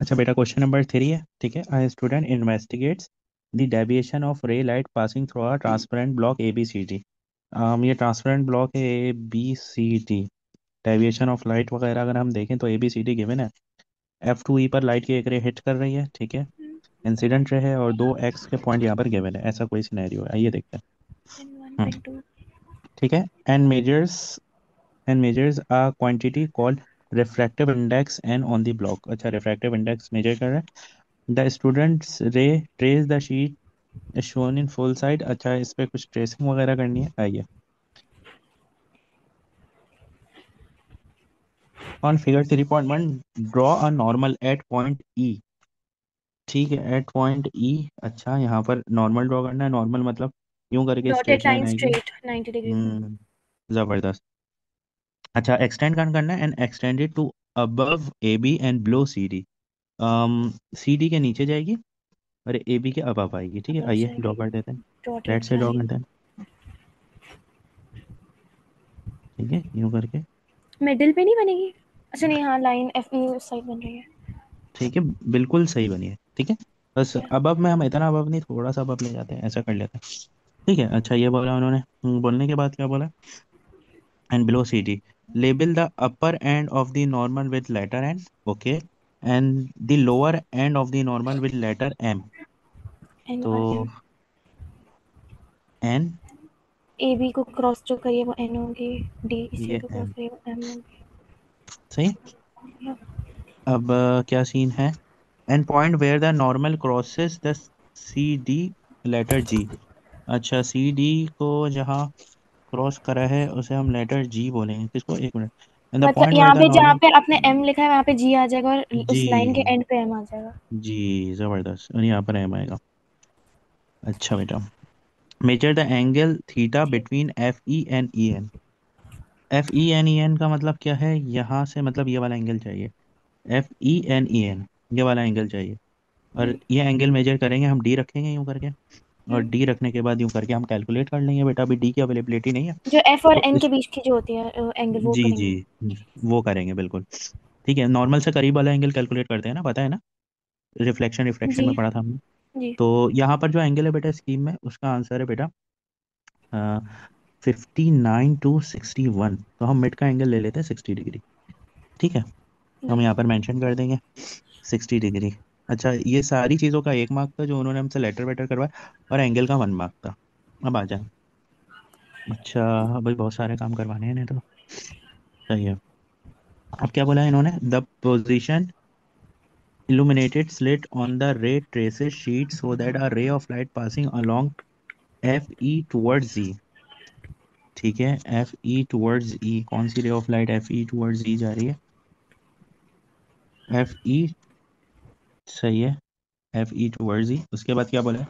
अच्छा बेटा, question number 3 है, ठीक है। A student investigates the deviation of ray light passing through a transparent block A B C D. ये transparent block है A B C D. Deviation of light वगैरह अगर हम देखें तो A B C D given है। F2E पर light की एक रे हिट कर रही है, ठीक है। इंसिडेंट रे है और दो एक्स के पॉइंट यहाँ पर गिवन है, ऐसा कोई सिनेरियो है, आइए देखते हैं। N one hmm, N two. ठीक है। And measures a quantity called refractive index N on the block. अच्छा, रिफ्रैक्टिव इंडेक्स मेजर कर रहा है। The students ray trace the sheet shown in full side. अच्छा, इस पे कुछ ट्रेसिंग वगैरह करनी है, आइए। On figure 3.1 draw a normal at point E. ठीक है, एट पॉइंट ई। अच्छा, यहाँ पर नॉर्मल ड्रॉ करना है। नॉर्मल मतलब यूं करके डॉटेड स्ट्रेट लाइन लाइन आएगी। स्ट्रेट 90 डिग्री पे। हम्म, जबरदस्त। अच्छा, एक्सटेंड करना है and extended to above A B and below C D. C D के नीचे जाएगी और ए बी के अबव आएगी, ठीक है। अब आइए ड्रॉ जाएगी कर देते हैं। डॉटेड राइट से ड्रॉ लाइन। करते हैं, ठीक है, यूं करके। मिडिल पे नहीं बनेगी? अच्छा नहीं, हाँ लाइन एफ ई उस साइड बन रही है। ठीक है, बिल्कुल सही बनी है, ठीक है। बस क्या? अबव में हम इतना अबव नहीं, थोड़ा सा अबव ले जाते हैं, ऐसा कर लेते हैं। ठीक है। अच्छा, ये बोला उन्होंने। बोलने के बाद क्या बोला? and below CD. Label the upper end of the normal with letter N, okay, and the lower end of the normal with letter M. N तो और एम। N, ए बी को क्रॉस जो करिए वो एन होगी, D C ये को cross M, करिए वो एम होगी। सही। अब क्या सीन है? And point where the normal crosses the CD letter G। अच्छा, CD को जहाँ क्रॉस करा है उसे हम लेटर G बोलेंगे, किसको? एक मिनट। एंड द मतलब पॉइंट वेयर यहाँ द पे जहाँ नॉर्मल पे आपने एम लिखा है वहाँ पे जी आ जाएगा और उस लाइन के जी, एंड पे एम आ जाएगा। जी जबरदस्त, और यहाँ पर M आएगा। अच्छा बेटा, मेजर द एंगल थीटा ठीक। Between FE and EN। FE and EN का मतलब क्या है? यहाँ से मतलब ये वाला एंगल चाहिए। FE एंड EN, ये वाला एंगल चाहिए। और ये एंगल मेजर करेंगे हम, D रखेंगे यूं करके। और हम्म। D रखने के बाद यूं करके हम कैलकुलेट कर लेंगे बेटा, अभी D की अवेलेबिलिटी नहीं है। जो एफ और तो एन के इस, बीच की जो होती है एंगल वो जी जी, करेंगे। वो करेंगे बिल्कुल। ठीक है, नॉर्मल से करीब वाला एंगल कैलकुलेट करते हैं ना, पता है ना? रिफ्लेक्शन रिफ्लेक्शन जी। में पढ़ा था हमने। जी। तो यहाँ पर जो एंगल है बेटा स्कीम में, उसका आंसर है बेटा 59 to 61। तो हम मिड का एंगल ले लेते हैं 60 डिग्री, ठीक है। तो हम डन। यहाँ पर मेंशन कर देंगे 60 डिग्री। अच्छा, ये सारी चीज़ों का 1 मार्क था जो उन्होंने हमसे लेटर वेटर करवाया, और एंगल का 1 मार्क था। अब आ जाए। अच्छा, भाई बहुत सारे काम करवाने हैं इन्हें तो। सही है। अब क्या बोला है इन्होंने? The position illuminated slit on the ray traces sheet so that a ray of light passing along FE towards Z। ठीक है, FE towards E, कौन सी ray of light FE towards E जा रही है? FE, सही है। FE towards E, उसके बाद क्या बोला है?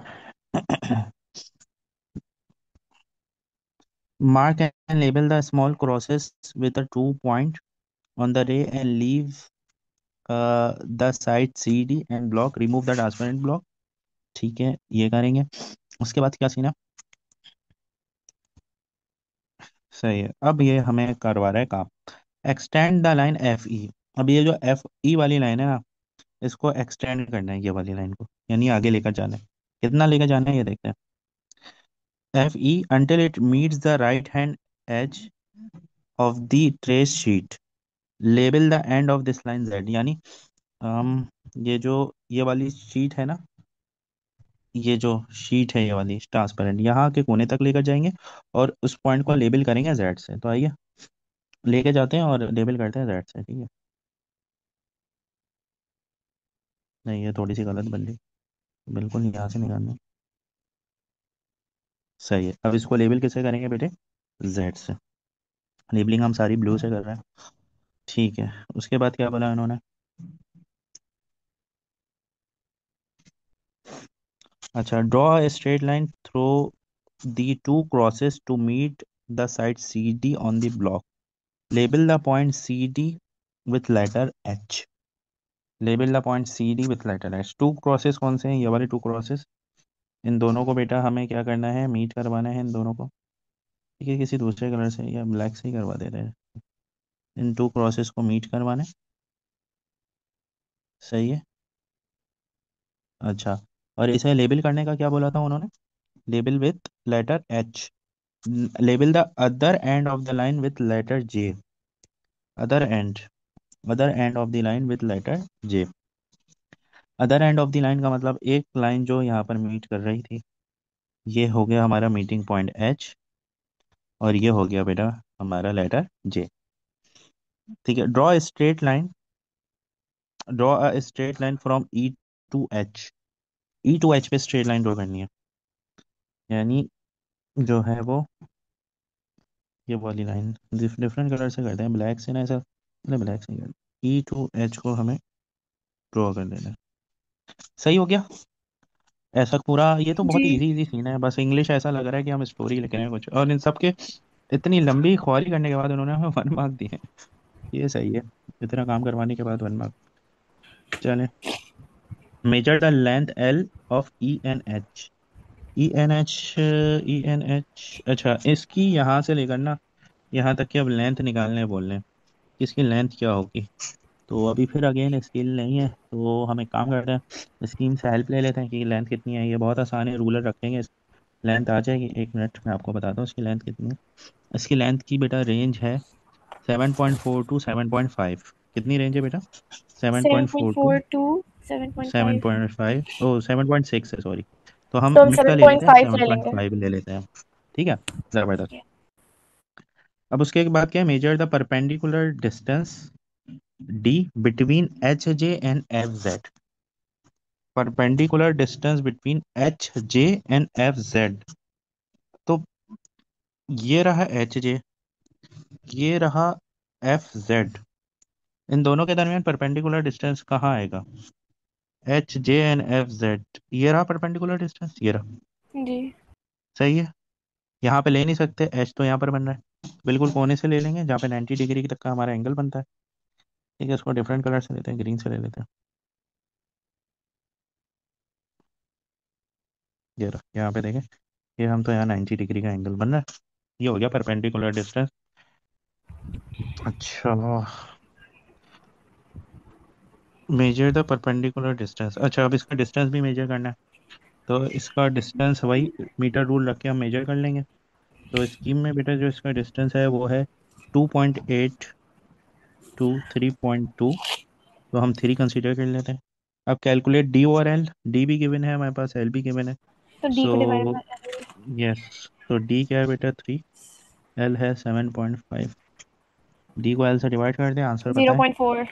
Mark and label the small crosses with a true point on the ray and leave the side CD and block, remove the transparent block। ठीक है, ये करेंगे। उसके बाद क्या सीन है? सही है, अब ये हमें करवा रहा है काम। Extend the line FE। अब ये जो FE वाली लाइन है ना, इसको एक्सटेंड करना है, ये वाली लाइन को, यानी आगे लेकर जाना है। कितना लेकर जाना है ये देखते हैं। FE until it meets the right hand edge of the trace sheet, label the end of this line Z। यानी हम, ये जो ये वाली शीट है ना, ये जो शीट है ये वाली ट्रांसपेरेंट, यहाँ के कोने तक लेकर जाएंगे और उस पॉइंट को लेबल करेंगे Z से। तो आइए लेके जाते हैं और लेबल करते हैं Z से, ठीक है। नहीं, ये थोड़ी सी गलत बन रही, बिल्कुल यहाँ से निकालना है। सही है। अब इसको लेबल किससे करेंगे बेटे? Z से। लेबलिंग हम सारी ब्लू से कर रहे हैं, ठीक है। उसके बाद क्या बोला इन्होंने? अच्छा, draw a straight line through the two crosses to meet the side CD on the block. Label the point CD with letter H। Label the point CD with letter H। Two crosses कौन से हैं? ये वाले to crosses. इन दोनों को बेटा हमें क्या करना है? मीट करवाना है इन दोनों को, ठीक है। किसी दूसरे कलर से या ब्लैक से ही करवा दे रहे हैं। इन टू क्रॉसेस को मीट करवाना है, सही है। अच्छा, और इसे लेबल करने का क्या बोला था उन्होंने? Label with letter H, label the other end of the line with letter J, other end, other end of the line with letter J. Other end of the line का मतलब एक लाइन जो यहाँ पर मीट कर रही थी, ये हो गया हमारा मीटिंग पॉइंट एच, और ये हो गया बेटा हमारा लेटर जे। ठीक है, draw straight line, draw a straight line from E to H, E to H पे स्ट्रेट लाइन ड्रॉ करनी है, यानी जो है वो ये वाली लाइन डिफरेंट कलर से करते हैं, ब्लैक से ना ऐसा, नहीं ब्लैक से ई टू एच को हमें ड्रॉ कर देना है। सही हो गया। ऐसा पूरा ये तो जी। बहुत इजी इजी सीन है, बस इंग्लिश ऐसा लग रहा है कि हम स्टोरी लिख रहे हैं कुछ, और इन सब के इतनी लंबी ख्वारी करने के बाद उन्होंने हमें 1 मार्क दिए। ये सही है, इतना काम करवाने के बाद 1 मार्क। चले, measure the length L of E N H, E N H, E N H, अच्छा इसकी यहाँ से लेकर ना यहाँ तक की अब लेंथ निकालने बोल रहे हैं कि इसकी लेंथ क्या होगी। तो अभी फिर अगेन स्केल नहीं है, तो हम एक काम करते हैं, स्कीम से हेल्प ले लेते हैं कि लेंथ कितनी है। ये बहुत आसान है, रूलर रखेंगे, लेंथ आ जाएगी। 1 मिनट मैं आपको बताता हूँ इसकी लेंथ कितनी है। इसकी लेंथ की बेटा रेंज है 7.4 टू 7.5। कितनी रेंज है बेटा? Seven seven point point four two four two seven point seven five point five O 7.6 है, सॉरी। तो हम तो हम मिड का सेवन ले पॉइंट लेते हैं, फाइव सेवन ले पॉइंट लेंगे। फाइव ले लेते हैं। ठीक है, ज़बरदस्त। अब उसके बाद क्या है, measure the perpendicular distance D between H J and F Z, perpendicular distance between H J and F Z. तो ये रहा एच जे, ये रहा एफ जेड, इन दोनों के दरमियान परपेंडिकुलर डिस्टेंस कहाँ आएगा? H J and F Z, ये रहा परपेंडिकुलर डिस्टेंस, ये रहा। जी। सही है, यहाँ पे ले नहीं सकते, एच तो यहाँ पर बन रहा है, बिल्कुल कोने से ले लेंगे जहाँ पे 90 डिग्री तक का हमारा एंगल बनता है। ठीक है, इसको डिफरेंट कलर से लेते हैं, ग्रीन से ले लेते हैं। ये रहा, यहाँ पे देखें, ये हम तो यहाँ 90 डिग्री का एंगल बन रहा है, ये हो गया परपेंडिकुलर डिस्टेंस। अच्छा, मेजर द परपेंडिकुलर डिस्टेंस, अच्छा अब इसका डिस्टेंस भी मेजर करना है, तो इसका डिस्टेंस वही मीटर रूल रख के हम मेजर कर लेंगे। तो स्कीम में बेटा जो इसका डिस्टेंस है वो है 2.8 टू 3.2, तो हम 3 कंसीडर कर लेते हैं। अब calculate D over L, D भी गिवन है हमारे पास, एल भी गिवन है। तो डी सो को डिवाइड बाय यस, तो डी क्या है बेटा 3, एल है 7.5, डी को एल से डिवाइड कर दें, आंसर पता जीरो है पॉइंट फोर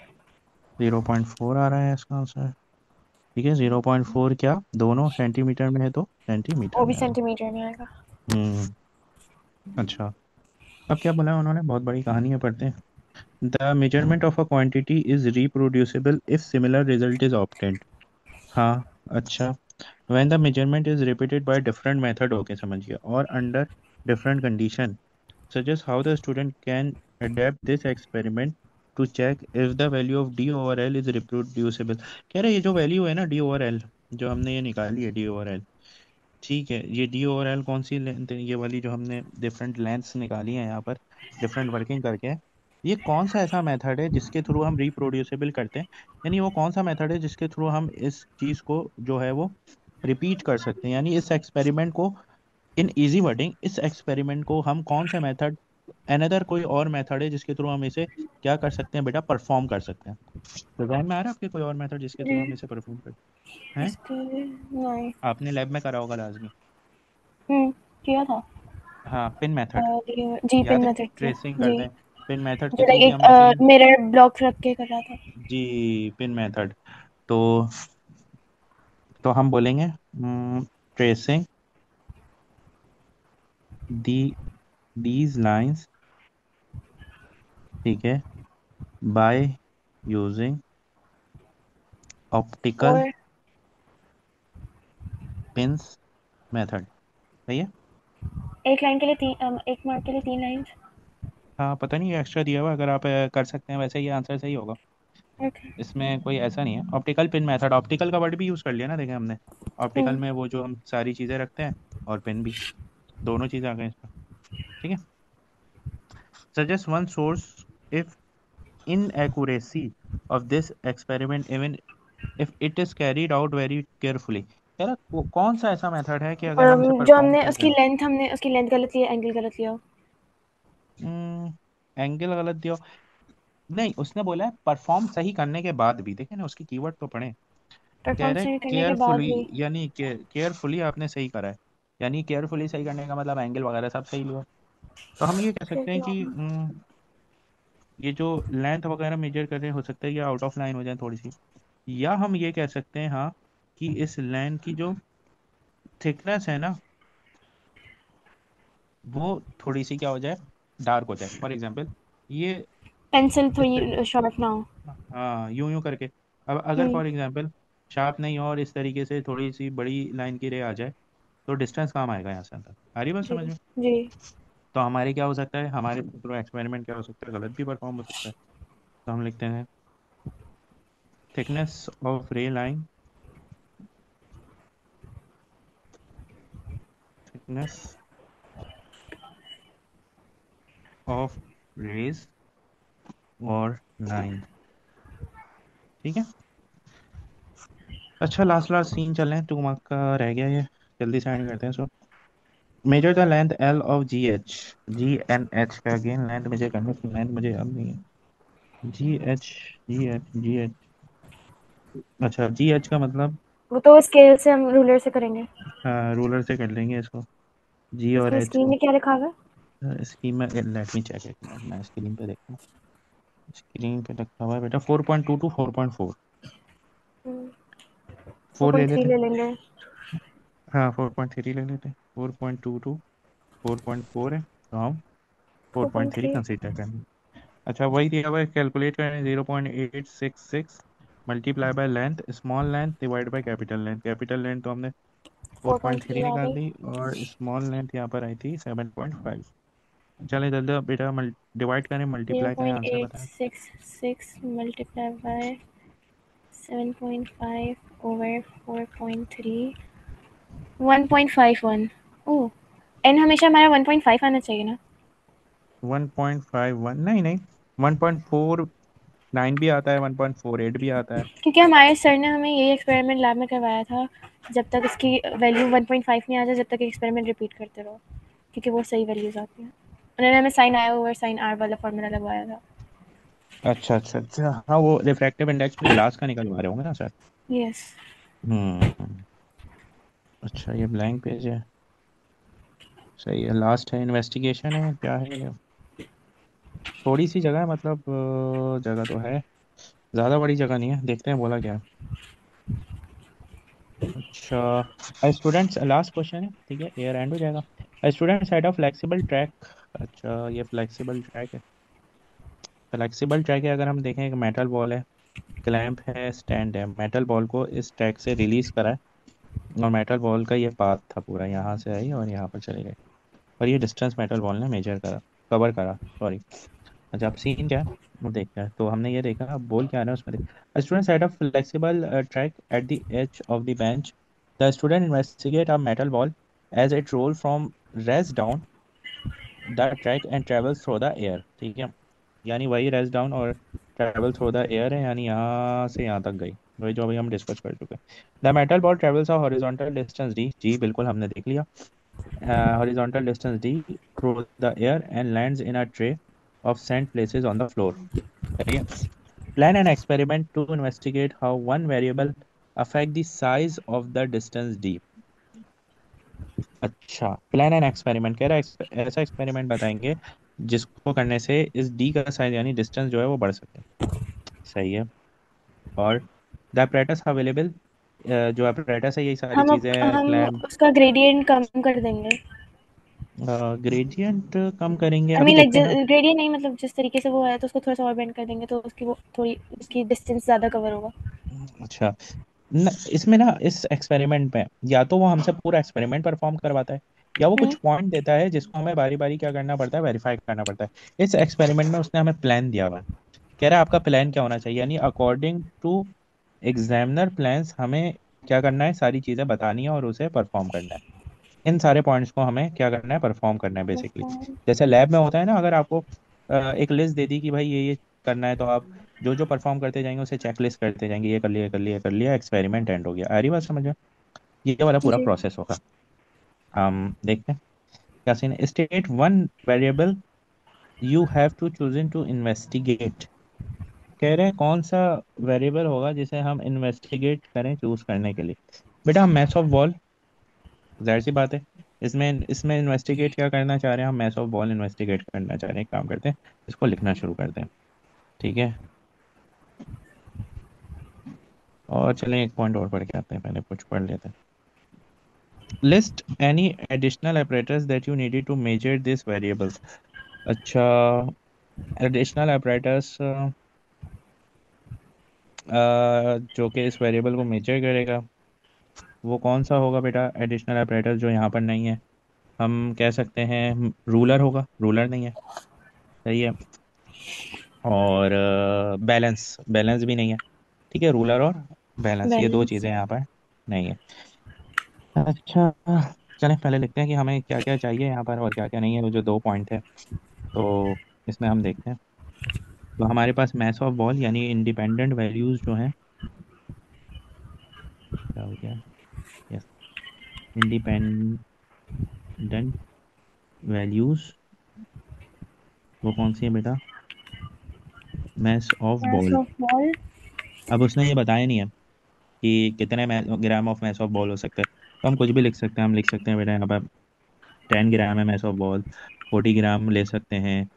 0.4 आ रहा है इसका आंसर। ठीक है, 0.4 क्या दोनों सेंटीमीटर में है तो सेंटीमीटर वो भी में आएगा। सेंटीमीटर में आएगा। हम्म। अच्छा, अब क्या बोला उन्होंने, बहुत बड़ी कहानी है, पढ़ते हैं। The measurement of a quantity is reproducible if similar result is obtained. हाँ, अच्छा, when the measurement is repeated by different method, okay समझ गया, और under different condition, suggest how the student can adapt this experiment to check if the value of d over l is reproducible। कह रहे ये जो value है ना d over l, जो हमने ये निकाली है d over l, ठीक है, ये डी ओवर एल कौन सी लेंथ है, ये वाली जो हमने डिफरेंट लेंथ्स निकाली है यहाँ पर डिफरेंट वर्किंग करके, ये कौन सा ऐसा मेथड है जिसके थ्रू हम रिप्रोड्यूसिबल करते हैं, यानी वो कौन सा मेथड है जिसके थ्रू हम इस चीज़ को जो है वो रिपीट कर सकते हैं, यानी इस एक्सपेरिमेंट को, इन इजी वर्डिंग, इस एक्सपेरिमेंट को हम कौन सा मेथड, अनदर कोई और मेथड है जिसके थ्रू हम इसे क्या कर सकते हैं बेटा, परफॉर्म कर सकते हैं। तो ध्यान में आ रहा है आपके कोई और मेथड जिसके थ्रू हम जी। इसे परफॉर्म करते हैं? इसके नहीं। आपने लैब में करा होगा लाजमी। किया था। हाँ, पिन मेथड, जी पिन याद है, मेथड से। ट्रेसिंग जी। करते हैं, पिन मेथड के जो थ्रू लाइक भी हम ऐसे ही। एक मिरर ब्लॉक रख के कर रहा था। जी, पिन मेथड। तो हम बोलेंगे ट्रेसिंग दी दीज लाइंस, ठीक है, बाय यूजिंग ऑप्टिकल और पिंस मेथड। सही है। एक लाइन के लिए तीन, एक मार्क के लिए 3 लाइन। हाँ, पता नहीं एक्स्ट्रा दिया हुआ, अगर आप कर सकते हैं वैसे ये आंसर सही होगा, ओके। इसमें कोई ऐसा नहीं है। ऑप्टिकल पिन मेथड, ऑप्टिकल का वर्ड भी यूज़ कर लिया ना, देखें हमने, ऑप्टिकल हम्म। में वो जो हम सारी चीज़ें रखते हैं, और पिन भी, दोनों चीज़ें आ गई इसमें। ठीक है, suggest one source if inaccuracy of this experiment even if it is carried out very carefully. यार कौन सा ऐसा मेथड है कि अगर हम इसे जो परफॉर्म कर रहे हैं। हमने उसकी लेंथ गलत लिया, एंगल गलत लिया। एंगल गलत दियो। नहीं, उसने बोला है परफॉर्म सही करने के बाद भी, देखे ना उसकी कीवर्ड तो पढ़े। कह परफॉर्म रहे सही करने के बाद केयरफुली, भी। यानी केयरफुली आपने सही करा है। यानी केयरफुली सही करने का मतलब एंगल वगैरह सब सही लिया। तो हम ये कह फिर सकते हैं क्या कि होगा? ये जो लेंथ वगैरह मेजर कर रहे हैं, हो सकता है ये आउट ऑफ लाइन हो जाए थोड़ी सी। या हम ये कह सकते हैं हाँ, कि इस लाइन की जो थिकनेस है ना, वो थोड़ी सी क्या हो जाए, डार्क हो जाए। फॉर एग्जांपल ये पेंसिल इस तरीके, थोड़ी शार्प ना हो। हाँ यूं यूं करके। अब अगर हम्म। फॉर एग्जांपल शार्प नहीं हो और इस तरीके से थोड़ी सी बड़ी लाइन की रे आ जाए, तो डिस्टेंस काम आएगा यहाँ से अंदर। आ रही बात जी। समझ में? जी। तो हमारे क्या हो सकता है, हमारे थ्रू एक्सपेरिमेंट क्या हो सकता है, गलत भी परफॉर्म हो सकता है। तो हम लिखते हैं thickness of ray line, thickness of rays और लाइन। ठीक है। अच्छा, लास्ट लास्ट सीन चल रहे हैं, 2 मार्क का रह गया ये, जल्दी से एंड करते हैं so. Measure the length L of G N H का, अगेन लेंथ मेजर करने की, लेंथ मुझे अब नहीं है। G H G H. अच्छा, जी एच का मतलब वो तो स्केल से हम रूलर से करेंगे। रूलर से कर लेंगे इसको, जी और इसमें एच स्क्रीन को। में क्या लिखा हुआ है? स्क्रीन में लेट मी चेक, एक मिनट मैं स्क्रीन पे देखता हूँ। स्क्रीन पे लिखा हुआ है बेटा 4.2 टू 4.4। फोर 4 ले पॉइंट थ्री लेते हैं। ले लेंगे। हाँ 4.3 ले लेते हैं। 4.2 टू 4.4 है, तो हम four four point point three three consider करेंगे। अच्छा, वही दिया हुआ है, कैलकुलेट करें 0.866 multiply by length, small length divide by capital length. Capital length तो हमने four four point point three three आ निकाल गई। दी, और स्मॉल लेंथ यहाँ पर आई थी 7.5। चले जल्दी बेटा, डिवाइड करें जीरो मल्टीप्लाई करें, पॉइंट आंसर एट बताएं। Six six multiply by 7.5 over 4.3। 1.51। Oh, एन हमेशा हमारा 1.5 आना चाहिए ना? 1.51 नहीं नहीं, 1.49 भी आता है, 1.48 भी आता है। क्योंकि हमारे सर ने हमें यही एक्सपेरिमेंट लैब में करवाया था, जब तक इसकी वैल्यू 1.5 नहीं आ जाए, जब तक एक्सपेरिमेंट रिपीट करते रहो, क्योंकि वो सही वैल्यूज आती हैं। उन्होंने हमें sine I over sine R वाला फॉर्मूला लगवाया था। अच्छा अच्छा अच्छा, हाँ वो रिफ्रैक्टिव इंडेक्स में ग्लास का निकलवा रहे होंगे ना सर। यस। हम्म। अच्छा, ये ब्लैंक पेज है, सही है। लास्ट है, इन्वेस्टिगेशन है, क्या है ये? थोड़ी सी जगह है, मतलब जगह तो है, ज़्यादा बड़ी जगह नहीं है, देखते हैं बोला क्या है। अच्छा, स्टूडेंट्स, लास्ट क्वेश्चन है, ठीक है, एयर एंड हो जाएगा। Student side of flexible track. अच्छा, ये फ्लेक्सिबल ट्रैक है। फ्लेक्सिबल ट्रैक है, अगर हम देखें, एक मेटल बॉल है, क्लैंप है, स्टैंड है, मेटल बॉल को इस ट्रैक से रिलीज करा है, और मेटल बॉल का ये पाथ था पूरा, यहाँ से आई और यहाँ पर चले गए, और ये डिस्टेंस मेटल बॉल ने मेजर करा, कवर करा, सॉरी। अच्छा, अब सीन क्या है वो देखते हैं। तो हमने ये देखा, अब बोल क्या रहा है उसमें, student set of flexible track at the edge of the bench, the student investigate a metal ball as it roll from rest down the track and travels through the air. ठीक है, यानी वही रेस्ट डाउन और travel through the air है, यानी यहाँ से यहाँ तक गई, वही जो अभी हम डिस्कस कर चुके हैं। The metal ball travels a horizontal distance D, जी बिल्कुल हमने देख लिया, horizontal distance d through the air and lands in a tray of sand places on the floor. ठीक है? Plan an experiment to investigate how one variable affect the size of the distance d. अच्छा, plan an experiment कह रहा है, ऐसा experiment बताएंगे जिसको करने से इस डी का साइज यानी डिस्टेंस जो है वो बढ़ सके। सही है। और द apparatus अवेलेबल, जो apparatus है, यही सारी चीज़ें, हम क्लैम्प। उसका ग्रेडियंट कम कर देंगे। ग्रेडियंट कम करेंगे, आई अभी मीन लाइक देखते हैं ना। ग्रेडियंट नहीं, मतलब जिस तरीके से वो है तो उसको थोड़ा सा और बेंड कर देंगे, तो उसकी वो थोड़ी उसकी डिस्टेंस ज़्यादा कवर होगा। अच्छा, न, इसमें ना, इस एक्सपेरिमेंट में या तो वो हमसे पूरा एक्सपेरिमेंट परफॉर्म करवाता है, या वो कुछ हम्म। पॉइंट देता है जिसको हमें बारी बारी क्या करना पड़ता है, वेरीफाई करना पड़ता है। इस एक्सपेरिमेंट में उसने हमें प्लान दिया हुआ है, कह रहा है आपका प्लान क्या होना चाहिए, यानी अकॉर्डिंग टू एग्जामिनर प्लान्स हमें क्या करना है, सारी चीज़ें बतानी है और उसे परफॉर्म करना है। इन सारे पॉइंट्स को हमें क्या करना है, परफॉर्म करना है बेसिकली। जैसे लैब में होता है ना, अगर आपको एक लिस्ट दे दी कि भाई ये करना है, तो आप जो जो परफॉर्म करते जाएंगे उसे चेकलिस्ट करते जाएंगे, ये कर लिया, ये कर लिया, ये कर लिया, एक्सपेरिमेंट एंड हो गया। आ रही बात समझ में? ये वाला जी पूरा जी। प्रोसेस होगा। हम देखते हैं क्या सीन है। State one variable you have to chosen to investigate. कह रहे हैं कौन सा वेरिएबल होगा जिसे हम इन्वेस्टिगेट करें चूज करने के लिए। बेटा हम मैथ्स ऑफ बॉल, जाहिर सी बात है। इसमें इसमें इन्वेस्टिगेट क्या करना चाह रहे हैं हम? मैथ्स ऑफ बॉल इन्वेस्टिगेट करना चाह रहे हैं। एक काम करते हैं, इसको लिखना शुरू करते हैं। ठीक है, और चलें एक पॉइंट और पढ़ के आते हैं, पहले कुछ पढ़ लेते हैं। List any additional apparatus that you needed to measure this variables. अच्छा, एडिशनल apparatus जो कि इस वेरिएबल को मेजर करेगा, वो कौन सा होगा बेटा? एडिशनल apparatus जो यहाँ पर नहीं है, हम कह सकते हैं रूलर होगा। रूलर नहीं है, सही है। और बैलेंस, बैलेंस भी नहीं है। ठीक है, रूलर और बैलेंस, ये दो बैलेंस। चीज़ें यहाँ पर नहीं है। अच्छा, चलें पहले लिखते हैं कि हमें क्या क्या चाहिए यहाँ पर और क्या क्या नहीं है, वो जो दो पॉइंट है। तो इसमें हम देखते हैं। तो हमारे पास मैथ्स ऑफ बॉल यानी इंडिपेंडेंट वैल्यूज जो हैं, क्या हो गया, यस, इंडिपेंडेंट वैल्यूज, वो कौन सी है बेटा? Maths of mass ball. Of ball. अब उसने ये बताया नहीं है कि कितने gram of maths of ball हो सकता है, तो हम कुछ भी लिख सकते हैं। हम लिख सकते हैं बेटा यहाँ पर 10 ग्राम है मैथ्स ऑफ बॉल, 40 ग्राम ले सकते हैं,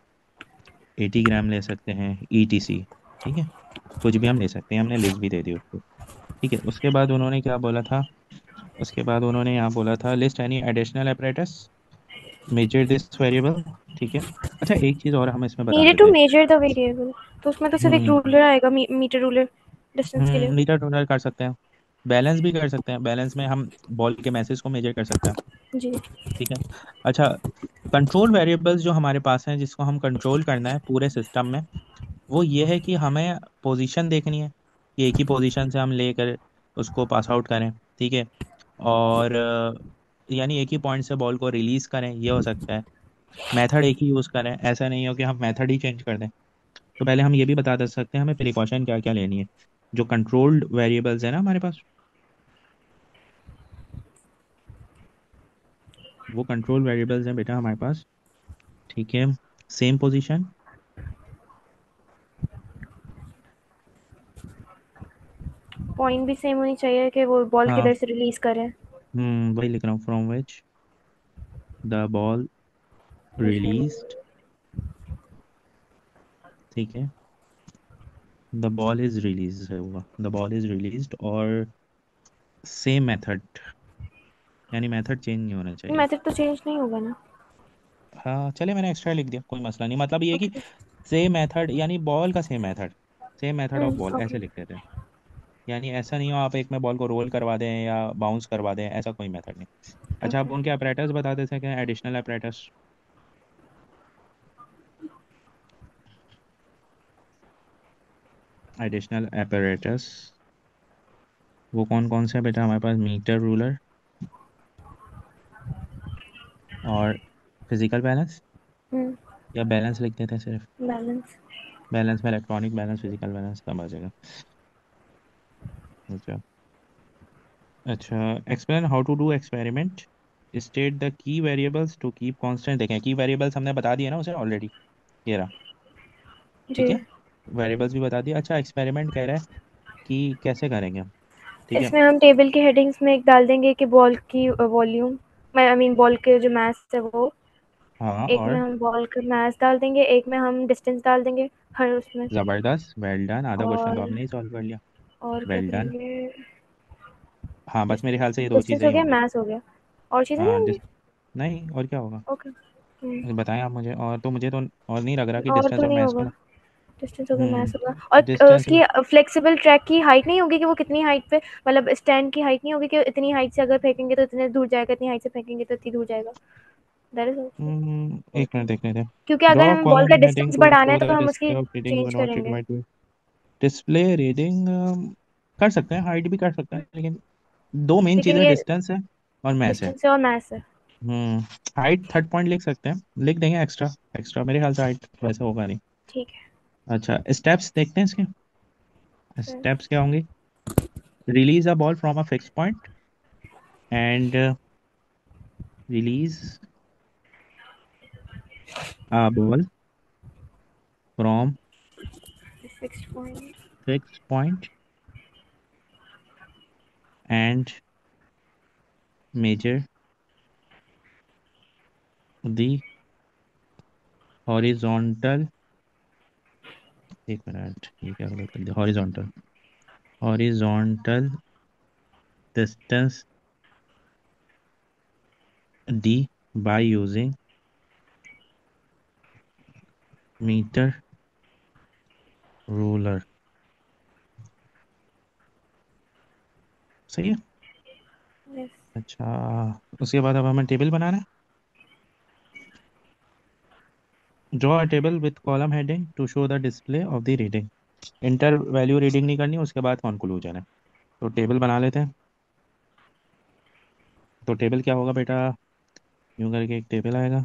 80 ग्राम ले सकते हैं, ETC। ठीक है, कुछ भी हम ले सकते हैं, हमने लिस्ट भी दे दी उसको। ठीक है, उसके बाद उन्होंने क्या बोला था? उसके बाद उन्होंने यहाँ बोला था list any additional apparatus measure this variable. ठीक है, अच्छा एक चीज़ और हम इसमें बता नीडेड टू देते हैं। मेजर द वेरिएबल, तो उसमें तो सिर्फ एक हम्म रूलर आएगा, मीटर रूलर डिस्टेंस के लिए। मीटर टूनर कर सकते हैं, बैलेंस भी कर सकते हैं। बैलेंस में हम बॉल के मैसेज को मेजर कर सकते हैं। जी। ठीक है, अच्छा, कंट्रोल वेरिएबल्स जो हमारे पास हैं जिसको हम कंट्रोल करना है पूरे सिस्टम में, वो ये है कि हमें पोजीशन देखनी है कि एक ही पोजीशन से हम लेकर उसको पास आउट करें। ठीक है, और यानी एक ही पॉइंट से बॉल को रिलीज करें, ये हो सकता है। मेथड एक ही यूज़ करें, ऐसा नहीं हो कि हम मेथड ही चेंज कर दें। तो पहले हम ये भी बता दे सकते हैं हमें प्रिकॉशन क्या क्या लेनी है। जो कंट्रोल्ड वेरिएबल्स है ना हमारे पास, वो कंट्रोल वेरिएबल्स हैं बेटा हमारे पास। ठीक है, सेम पोजीशन, पॉइंट भी सेम होनी चाहिए कि वो बॉल हाँ, किधर से रिलीज करें। वही लिख रहा हूँ, from which the ball released. ठीक है, द बॉल इज रिलीज होगा, द बॉल इज रिलीज्ड, और सेम मेथड, यानी मेथड चेंज नहीं होना चाहिए। मेथड तो चेंज नहीं होगा ना। हाँ चले, मैंने एक्स्ट्रा लिख दिया, कोई मसला नहीं। मतलब ये है कि ओके। सेम मेथड यानी बॉल का same method, same method of ball okay. ऐसे लिख देते हैं। यानी ऐसा नहीं हो आप एक में बॉल को रोल करवा दें या बाउंस करवा दें, ऐसा कोई मेथड नहीं। अच्छा, आप ओके। उनके अपरेटस बता देते हैं, एडिशनल अपरेटस। एडिशनल apparatus वो कौन कौन से हैं बेटा हमारे पास? मीटर रूलर और फिजिकल बैलेंस, या बैलेंस लिख देते हैं सिर्फ? बैलेंस। बैलेंस में इलेक्ट्रॉनिक बैलेंस, फिजिकल बैलेंस सब आ जाएगा। अच्छा, अच्छा, explain how to do experiment, state the key variables to keep constant. देखें की वेरिएबल्स हमने बता दिए ना उसे ऑलरेडी, ये रहा। जी। ठीक है, वेरिएबल्स भी बता दिया। अच्छा, एक्सपेरिमेंट कह रहा है कि कैसे करेंगे हम। ठीक है, इसमें हम टेबल के हेडिंग्स में एक डाल देंगे कि बॉल की वॉल्यूम, मैं आई मीन बॉल के जो मास है वो, हाँ, एक में और हम बॉल का मास डाल देंगे, एक में हम डिस्टेंस डाल देंगे हर उसमें। ज़बरदस्त, वेल डन, आधा क्वेश्चन तो और आपने ही सॉल्व कर लिया। और क्या वेल डन। करेंगे? हाँ बस मेरे ख्याल से ये दो डिस्टेंस चीज़ें हो ही गया, होंगी। मास हो गया, और चीज़ें नहीं हाँ होंगी। नहीं, और क्या होगा? ओके। बताएं आप मुझे, और तो मुझे तो और नहीं लग रहा कि और डिस्टेंस तो और नहीं मैथ्स होगा। में। डिस्टेंस होगा, मास होगा, और डिस्टेंस। उसकी फ्लेक्सिबल ट्रैक की हाइट नहीं होगी कि वो कितनी हाइट पे, मतलब स्टैंड की हाइट नहीं होगी कि इतनी हाइट से अगर फेंकेंगे तो इतने दूर जाएगा, इतनी हाइट से फेंकेंगे तो इतनी दूर जाएगा। दैट इज ऑल्सो एक ओके। मिनट देखने थे। क्योंकि ड्रॉ अगर हमें बॉल कॉलम का हेडिंग डिस्टेंस टू बढ़ाना है शो तो द हम उसकी display of reading change one object करेंगे। Might be display reading. कर सकते हैं, हाइट भी कर सकते हैं, लेकिन दो मेन लेकिन चीज़ें ये डिस्टेंस है और मैथ है। डिस्टेंस है और मैथ्स है। हाइट थर्ड पॉइंट लिख सकते हैं, लिख देंगे एक्स्ट्रा। एक्स्ट्रा मेरे ख्याल से हाइट वैसे होगा नहीं। ठीक है। अच्छा, स्टेप्स देखते हैं इसके। फिर स्टेप्स क्या होंगे? Release a ball from a fix point and release a ball from fixed point fix point and measure the horizontal, एक मिनट, ये क्या गलत कर दिया, horizontal, horizontal distance D by using metre ruler. सही है। यस। अच्छा, उसके बाद अब हमें टेबल बनाना है। Draw a table with column heading to show the display of the reading. Enter value reading नहीं करनी, उसके बाद कंक्लूजन है। तो टेबल बना लेते हैं। तो टेबल क्या होगा बेटा? यूं करके एक टेबल आएगा।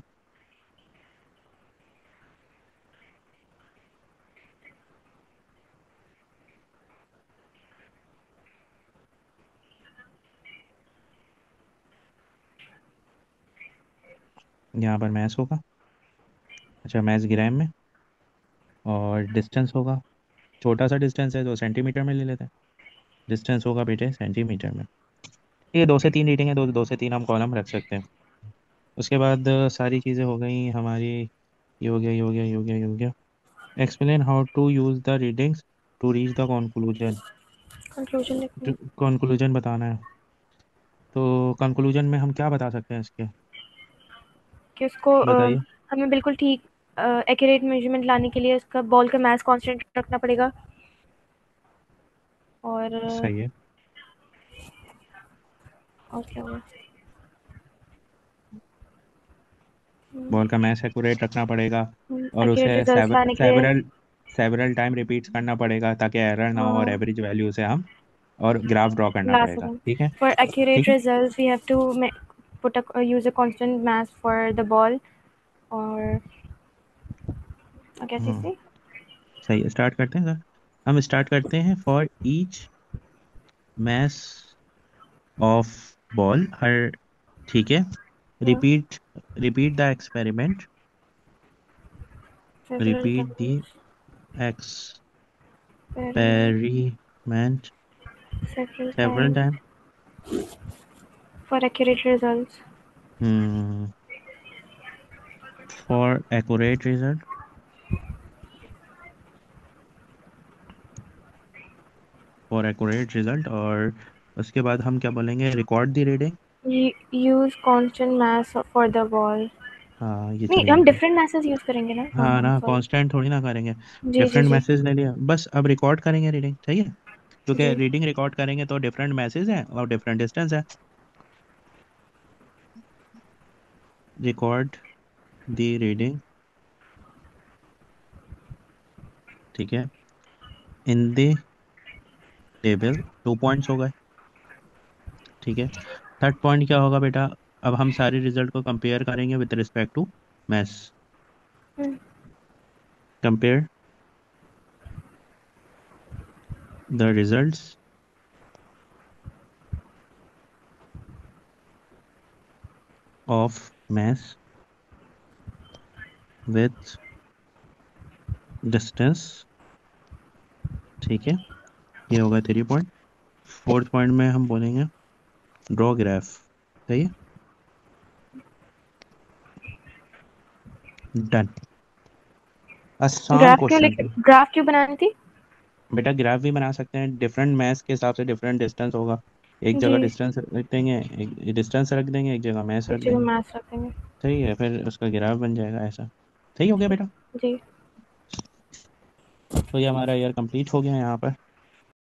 यहाँ पर मैथ्स होगा। अच्छा, मैथ्स ग्राम में। और डिस्टेंस होगा, छोटा सा डिस्टेंस है तो सेंटीमीटर में ले लेते हैं। डिस्टेंस होगा बेटे सेंटीमीटर में। ये 2 से 3 रीडिंग है, 2 से 3 हम कॉलम रख सकते हैं। उसके बाद सारी चीज़ें हो गई हमारी। ये हो गया, ये हो गया, ये हो गया, ये हो गया। Explain how to use the readings to reach the conclusion. Conclusion लिखनी है कंक्लूजन बताना है। तो कंक्लूजन में हम क्या बता सकते हैं इसके? कि उसको बताइए। हमें बिल्कुल ठीक एक्यूरेट मेजरमेंट लाने के लिए उसका बॉल का मास कांस्टेंट रखना पड़ेगा। और सही है। और क्या हुआ? बॉल का मैच एक्यूरेट रखना पड़ेगा। और एक्यूरेट उसे रिजल्ट्स लाने के लिए सेवरल सेवरल टाइम रिपीट्स करना पड़ेगा ताकि एरर ना हो, और एवरेज वैल्यू से हम और ग्राफ ड्रॉ करना ला पड़ेगा। सकें। ठीक है। For accurate ठीक है। results, we have to put use a constant mass for the ball और क्या चीज़ हम्म थी? सही है, स्टार्ट करते हैं सर। हम स्टार्ट करते हैं। For each mass of ball, हर, ठीक है। Yeah, repeat repeat the experiment, several repeat the times. Experiment experiment several several times time. for accurate results. For accurate result, for accurate result. और उसके बाद हम क्या बोलेंगे? Record the reading. Use constant mass for the ball. हाँ, ये नहीं, हम चलेगा। डिफरेंट masses यूज करेंगे ना? हाँ हाँ हाँ ना, सॉरी। कांस्टेंट थोड़ी ना करेंगे। जी जी डिफरेंट जी मैसेज ले लिया, बस अब रिकॉर्ड करेंगे रीडिंग, चाहिए। क्योंकि जी। रीडिंग रिकॉर्ड करेंगे तो डिफरेंट मैसेज है और डिफरेंट डिस्टेंस है। रिकॉर्ड द रीडिंग, ठीक है, इन द टेबल। 2 पॉइंट्स हो गए। ठीक है। थर्ड पॉइंट क्या होगा बेटा? अब हम सारे रिजल्ट को कंपेयर करेंगे with respect to maths. Compare the results of maths with distance. ठीक है, ये होगा 3 पॉइंट। फोर्थ पॉइंट में हम बोलेंगे ड्रॉ ग्राफ। सही है। डन। आसान क्वेश्चन था। ग्राफ क्यों बनानी थी? बेटा ग्राफ भी बना सकते हैं, डिफरेंट मैथ्स के हिसाब से डिफरेंट डिस्टेंस होगा। एक जी। जगह डिस्टेंस रख देंगे, एक डिस्टेंस रख देंगे, एक जगह मैथ्स एक रख जगह देंगे। मैथ्स रखेंगे। सही है, फिर उसका ग्राफ बन जाएगा ऐसा। सही हो गया बेटा। जी। तो ये हमारा ईयर कंप्लीट हो गया यहाँ पर।